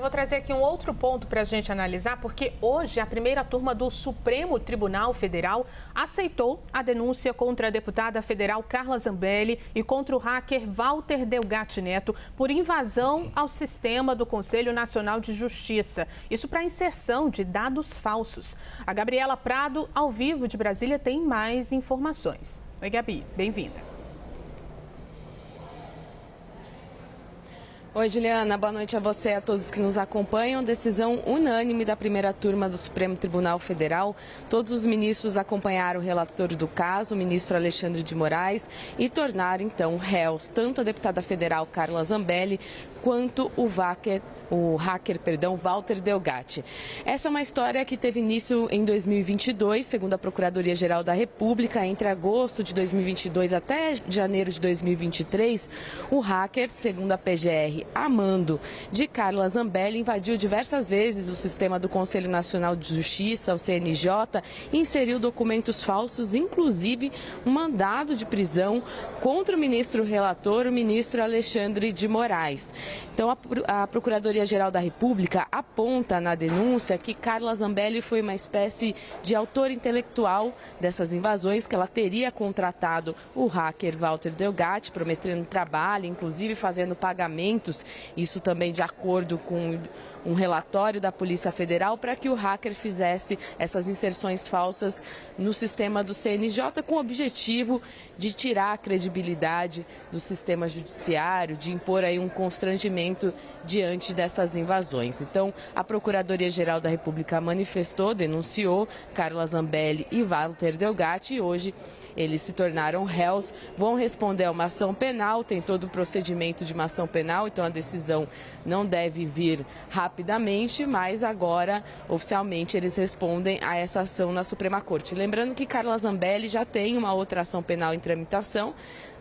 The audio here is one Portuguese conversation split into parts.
vou trazer aqui um outro ponto para a gente analisar, porque hoje a primeira turma do Supremo Tribunal Federal aceitou a denúncia contra a deputada federal Carla Zambelli e contra o hacker Walter Delgatti Neto por invasão ao sistema do Conselho Nacional de Justiça. Isso para inserção de dados falsos. A Gabriela Prado, ao vivo de Brasília, tem mais informações. Oi, Gabi, bem-vinda. Oi, Juliana. Boa noite a você e a todos que nos acompanham. Decisão unânime da primeira turma do Supremo Tribunal Federal. Todos os ministros acompanharam o relator do caso, o ministro Alexandre de Moraes, e tornaram, então, réus tanto a deputada federal Carla Zambelli quanto o hacker Walter Delgatti. Essa é uma história que teve início em 2022, segundo a Procuradoria-Geral da República. Entre agosto de 2022 até janeiro de 2023, o hacker, segundo a PGR, a mando de Carla Zambelli, invadiu diversas vezes o sistema do Conselho Nacional de Justiça, o CNJ, e inseriu documentos falsos, inclusive um mandado de prisão contra o ministro relator, o ministro Alexandre de Moraes. Então, a Procuradoria-Geral da República aponta na denúncia que Carla Zambelli foi uma espécie de autor intelectual dessas invasões, que ela teria contratado o hacker Walter Delgatti, prometendo trabalho, inclusive fazendo pagamentos, isso também de acordo com um relatório da Polícia Federal, para que o hacker fizesse essas inserções falsas no sistema do CNJ, com o objetivo de tirar a credibilidade do sistema judiciário, de impor aí um constrangimento diante dessas invasões. Então, a Procuradoria-Geral da República manifestou, denunciou Carla Zambelli e Walter Delgatti, e hoje eles se tornaram réus, vão responder a uma ação penal, tem todo o procedimento de uma ação penal, então a decisão não deve vir rapidamente, mas agora, oficialmente, eles respondem a essa ação na Suprema Corte. Lembrando que Carla Zambelli já tem uma outra ação penal em tramitação,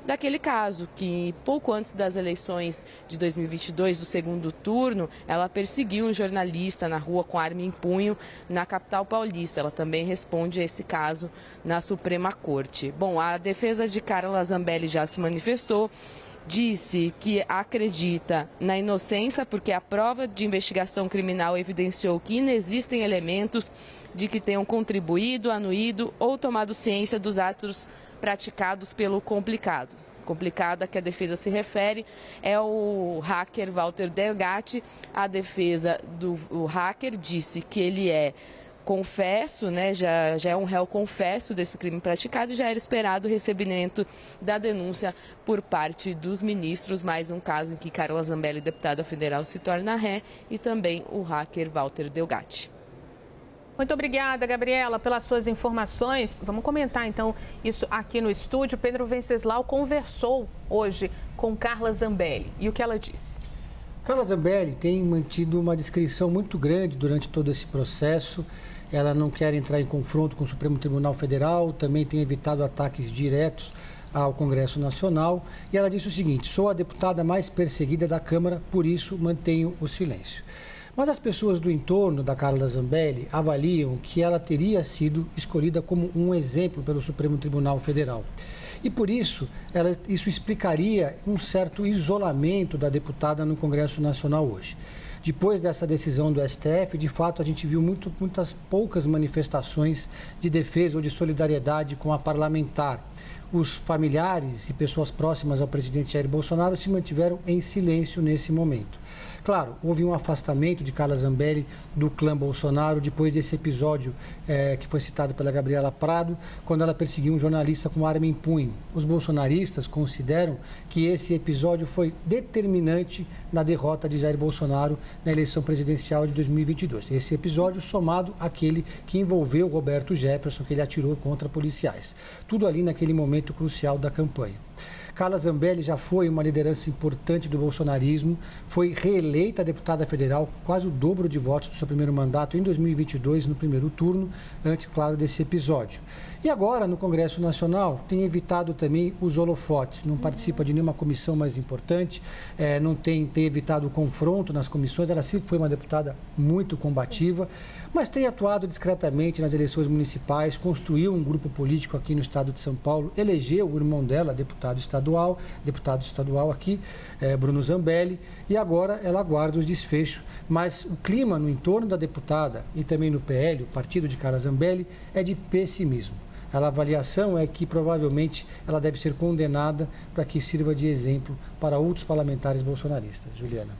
daquele caso que, pouco antes das eleições de 2022, do segundo turno, ela perseguiu um jornalista na rua com arma em punho na capital paulista. Ela também responde a esse caso na Suprema Corte. Bom, a defesa de Carla Zambelli já se manifestou, disse que acredita na inocência porque a prova de investigação criminal evidenciou que inexistem elementos de que tenham contribuído, anuído ou tomado ciência dos atos praticados pelo complicado. Complicado a que a defesa se refere é o hacker Walter Delgatti. A defesa do hacker disse que ele é confesso, já é um réu confesso desse crime praticado e já era esperado o recebimento da denúncia por parte dos ministros. Mais um caso em que Carla Zambelli, deputada federal, se torna ré, e também o hacker Walter Delgatti. Muito obrigada, Gabriela, pelas suas informações. Vamos comentar, então, isso aqui no estúdio. Pedro Venceslau conversou hoje com Carla Zambelli. E o que ela disse? Carla Zambelli tem mantido uma discrição muito grande durante todo esse processo. Ela não quer entrar em confronto com o Supremo Tribunal Federal, também tem evitado ataques diretos ao Congresso Nacional. E ela disse o seguinte: sou a deputada mais perseguida da Câmara, por isso mantenho o silêncio. Mas as pessoas do entorno da Carla Zambelli avaliam que ela teria sido escolhida como um exemplo pelo Supremo Tribunal Federal. E por isso, isso explicaria um certo isolamento da deputada no Congresso Nacional hoje. Depois dessa decisão do STF, de fato, a gente viu muitas poucas manifestações de defesa ou de solidariedade com a parlamentar. Os familiares e pessoas próximas ao presidente Jair Bolsonaro se mantiveram em silêncio nesse momento. Claro, houve um afastamento de Carla Zambelli do clã Bolsonaro depois desse episódio que foi citado pela Gabriela Prado, quando ela perseguiu um jornalista com arma em punho. Os bolsonaristas consideram que esse episódio foi determinante na derrota de Jair Bolsonaro na eleição presidencial de 2022. Esse episódio somado àquele que envolveu Roberto Jefferson, que ele atirou contra policiais. Tudo ali naquele momento crucial da campanha. Carla Zambelli já foi uma liderança importante do bolsonarismo, foi reeleita deputada federal, quase o dobro de votos do seu primeiro mandato em 2022, no primeiro turno, antes, claro, desse episódio. E agora, no Congresso Nacional, tem evitado também os holofotes, não participa de nenhuma comissão mais importante, não tem evitado o confronto nas comissões. Ela sempre foi uma deputada muito combativa, mas tem atuado discretamente nas eleições municipais, construiu um grupo político aqui no estado de São Paulo, elegeu o irmão dela, deputado estadual, estadual, deputado estadual aqui, Bruno Zambelli, e agora ela aguarda os desfechos. Mas o clima no entorno da deputada e também no PL, o partido de Carla Zambelli, é de pessimismo. A avaliação é que provavelmente ela deve ser condenada para que sirva de exemplo para outros parlamentares bolsonaristas. Juliana.